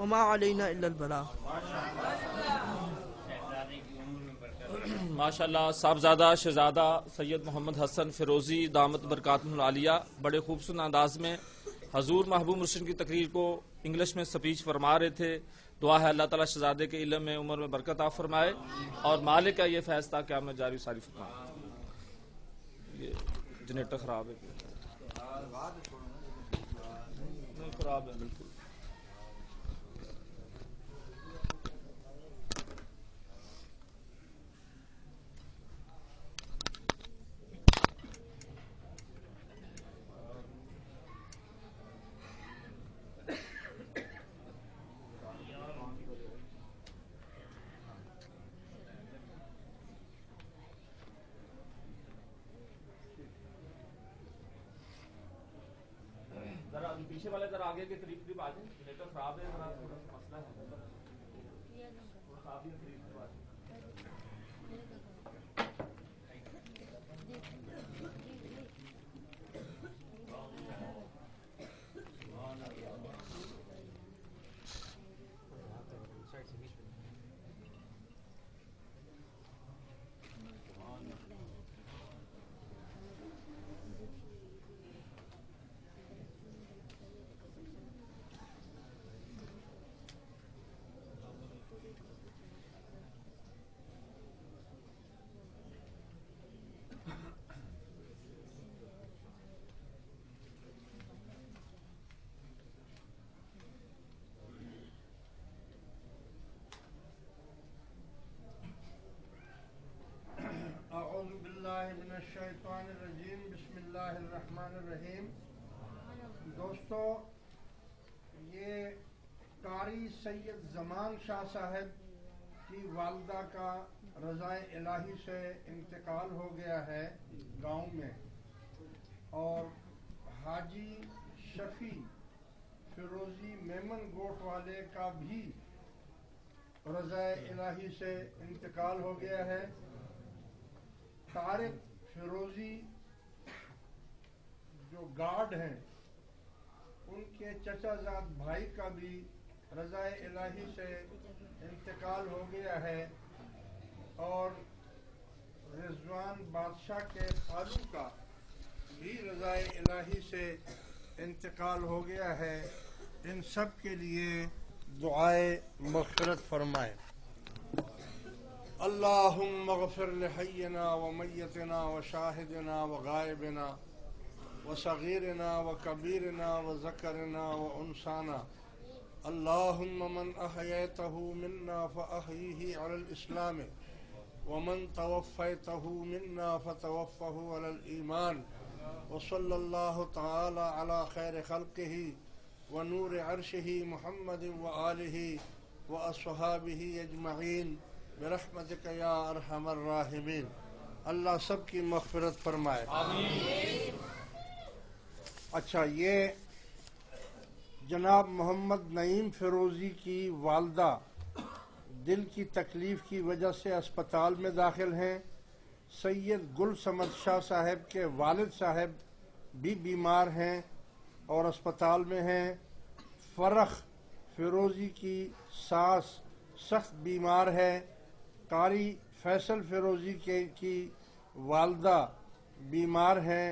وما علینا الا البلاغ۔ ماشاءاللہ صاحبزادہ شہزادہ سید محمد حسن فیروزی دامت برکاتہ العالیہ بڑے خوبصورت انداز میں حضور محبوب مرشد کی تقریر کو انگلش میں سپیچ فرما رہے تھے۔ دعا ہے اللہ تعالیٰ شہزادے کے علم میں عمر میں برکت عطا فرمائے اور مالک کا یہ فیض تھا کہ ہمیں جاری ساری فرمائے۔ یہ جنریٹر خراب ہے، نہیں خراب ہے بالکل۔ ذرا پیچھے والے ذرا آگے کے قریب آ جائیں، جنریٹر خراب ہے، ذرا تھوڑا سا مسئلہ ہے، تھوڑا سا آپ بھی قریب آ جائیں۔ اعوذ باللہ من الشیطان الرجیم، بسم اللہ الرحمن الرحیم۔ دوستو، یہ قاری سید زمان شاہ صاحب کی والدہ کا رضائے الہی سے انتقال ہو گیا ہے گاؤں میں، اور حاجی شفیع فیروزی میمن گوٹ والے کا بھی رضائے الہی سے انتقال ہو گیا ہے۔ طارق فیروزی جو گارڈ ہیں، ان کے چچا زاد بھائی کا بھی رضائے الہی سے انتقال ہو گیا ہے، اور رضوان بادشاہ کے خالو کا بھی رضائے الہی سے انتقال ہو گیا ہے۔ ان سب کے لیے دعائے مغفرت فرمائے۔ اللہم اغفر لحینا ومیتنا وشاہدنا وغائبنا وصغیرنا وکبیرنا وذکرنا وانسانا، اللہم من احییتہ منا فاحیہ علی الاسلام ومن توفیتہ منا فتوفہ علی الایمان، وصلی اللہ تعالی علی خیر خلقہ ونور عرشہ محمد وآلہ واصحابہ اجمعین برحمتک یا ارحم الراحمین۔ اللہ سب کی مغفرت فرمائے، آمین۔ اچھا، یہ جناب محمد نعیم فیروزی کی والدہ دل کی تکلیف کی وجہ سے اسپتال میں داخل ہیں۔ سید گل صمد شاہ صاحب کے والد صاحب بھی بیمار ہیں اور اسپتال میں ہیں۔ فرخ فیروزی کی ساس سخت بیمار ہے۔ قاری فیصل فیروزی کی والدہ بیمار ہیں۔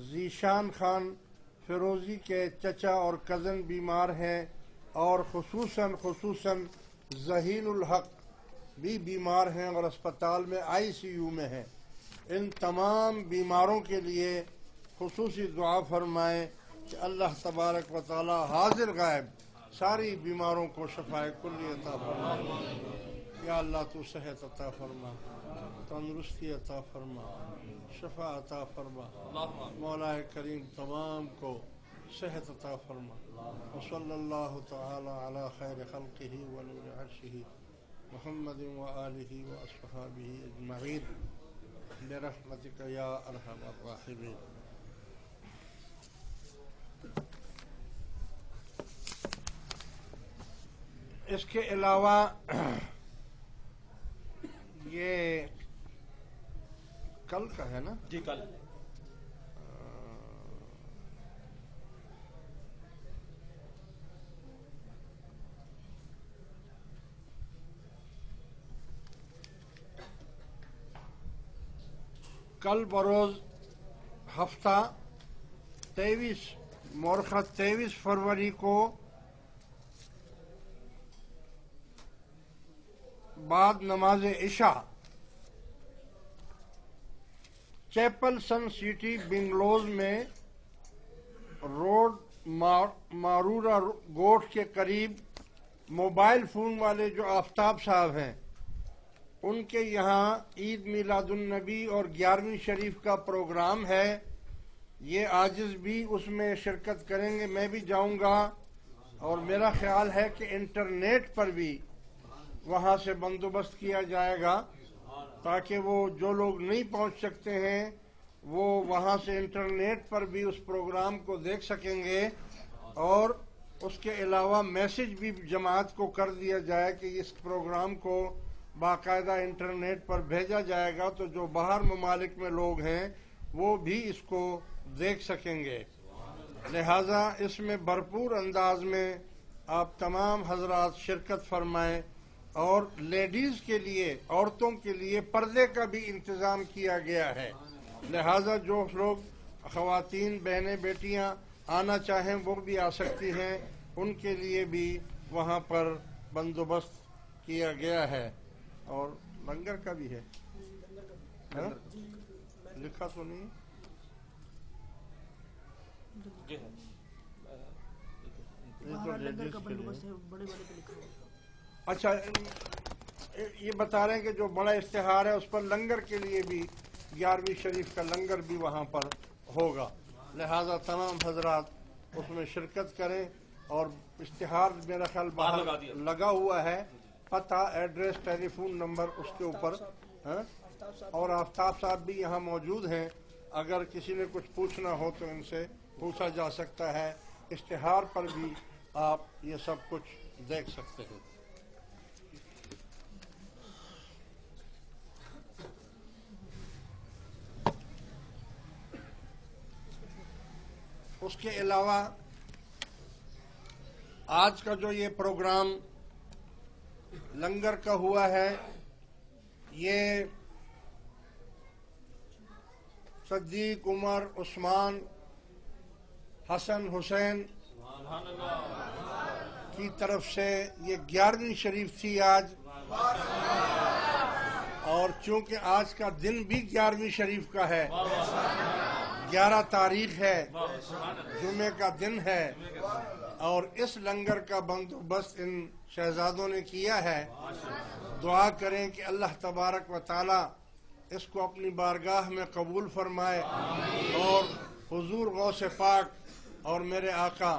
ذیشان خان فیروزی کے چچا اور کزن بیمار ہیں، اور خصوصاً ذہین الحق بھی بیمار ہیں اور اسپتال میں ICU میں ہیں۔ ان تمام بیماروں کے لیے خصوصی دعا فرمائیں کہ اللہ تبارک و تعالی حاضر غائب ساری بیماروں کو شفائے کلی عطا فرما۔ یا اللہ تو صحت عطا فرما، تندرستی عطا فرما، شفا عطا فرما۔ مولا کریم تمام کو صحت عطا فرما۔ وصلی اللہ تعالی علی خیر خلقہ ونور عرشہ محمد وآلہ واصحابہ اجمعین برحمتک یا ارحم الراحمین۔ اس کے علاوہ یہ کل کا ہے نا؟ جی کل कल बरोज हफ्ता 23 मौरखा 23 फरवरी को बाद नमाज इशा चैपल सन सिटी बिंगलोज में रोड मारूरा गोठ के करीब मोबाइल फोन वाले जो आफ्ताब साहब हैं उनके यहाँ ईद मिलादुन्नबी और 11वीं शरीफ का प्रोग्राम है। ये आजिज भी उसमें शिरकत करेंगे, मैं भी जाऊंगा और मेरा ख्याल है कि इंटरनेट पर भी वहाँ से बंदोबस्त किया जाएगा ताकि वो जो लोग नहीं पहुँच सकते हैं वो वहाँ से इंटरनेट पर भी उस प्रोग्राम को देख सकेंगे। और उसके अलावा मैसेज भी जमात को कर दिया जाए कि इस प्रोग्राम को बाकायदा इंटरनेट पर भेजा जाएगा तो जो बाहर ममालिक में लोग हैं वो भी इसको देख सकेंगे। लिहाजा इसमें भरपूर अंदाज में आप तमाम हजरात शिरकत फरमाएं। और लेडीज के लिए, औरतों के लिए पर्दे का भी इंतजाम किया गया है। लिहाजा जो लोग ख़वातीन बहनें बेटियां आना चाहें वो भी आ सकती हैं, उनके लिए भी वहाँ पर बंदोबस्त किया गया है। और लंगर का भी है, लिखा तो नहीं अच्छा, ये बता रहे हैं कि जो बड़ा इश्तिहार है उस पर लंगर के लिए भी 11वीं शरीफ का लंगर भी वहाँ पर होगा। लिहाजा तमाम हजरात उसमें शिरकत करें। और इश्तिहार मेरा ख्याल बाहर लगा हुआ है, पता, एड्रेस, टेलीफोन नंबर उसके ऊपर है। और आफ्ताब साहब भी यहाँ मौजूद हैं, अगर किसी ने कुछ पूछना हो तो इनसे पूछा जा सकता है। इश्तिहार पर भी आप ये सब कुछ देख सकते हैं। उसके अलावा आज का जो ये प्रोग्राम लंगर का हुआ है, ये सद्दीक, उमर, उस्मान, हसन, हुसैन की तरफ से ये 11वीं शरीफ थी आज। और चूंकि आज का दिन भी 11वीं शरीफ का है, 11 तारीख है, जुमे का दिन है, और इस लंगर का बंदोबस्त इन शहजादों ने किया है। दुआ करें कि अल्लाह तबारक व ताला इसको अपनी बारगाह में कबूल फरमाए और हुजूर गौसे पाक और मेरे आका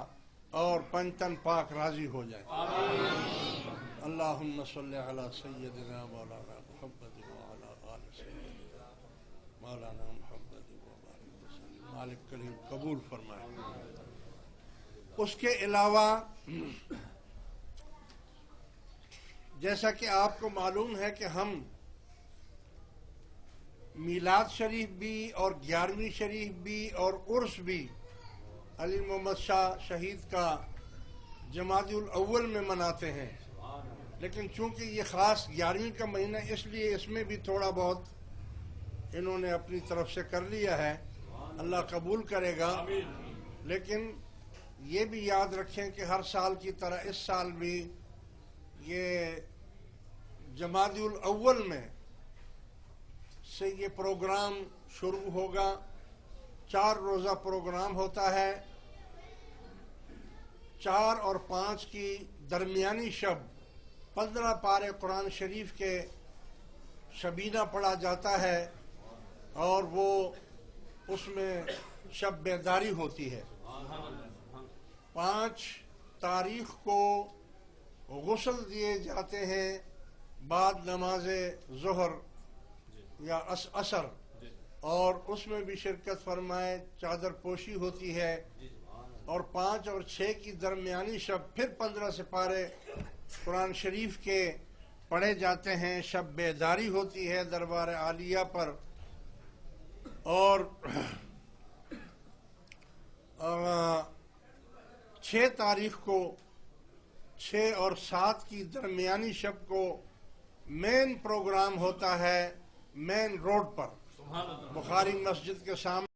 और पंचतन पाक राजी हो जाए। अल्लाहुम्मा सल्ली अला सय्यदिना मौलाना मुहम्मद व अला आलि सय्यदिना मौलाना मुहम्मद व बारिक वसल्लम। मालिक करीम कबूल फरमाए। उसके अलावा जैसा कि आपको मालूम है कि हम मीलाद शरीफ भी और 11वीं शरीफ भी और उर्स भी अली मोहम्मद शाह शहीद का जमादुल अव्वल में मनाते हैं। लेकिन चूंकि ये ख़ास 11वीं का महीना, इसलिए इसमें भी थोड़ा बहुत इन्होंने अपनी तरफ से कर लिया है। अल्लाह कबूल करेगा। लेकिन ये भी याद रखें कि हर साल की तरह इस साल भी ये जमादुल अव्वल में से ये प्रोग्राम शुरू होगा। 4 रोज़ा प्रोग्राम होता है। 4 और 5 की दरमियानी शब 15 पारे कुरान शरीफ के शबीना पढ़ा जाता है और वो उसमें शब बेदारी होती है। 5 तारीख को गुस्ल दिए जाते हैं बाद नमाज ज़ोहर या असर, और उसमें भी शिरकत फरमाए। चादर पोशी होती है। और 5 और 6 की दरमियानी शब फिर 15 सिपारे कुरान शरीफ के पढ़े जाते हैं। शब बेदारी होती है दरबार आलिया पर। और 6 तारीख को 6 और 7 की दरमियानी शब को मेन प्रोग्राम होता है मेन रोड पर। بخاری مسجد کے سامنے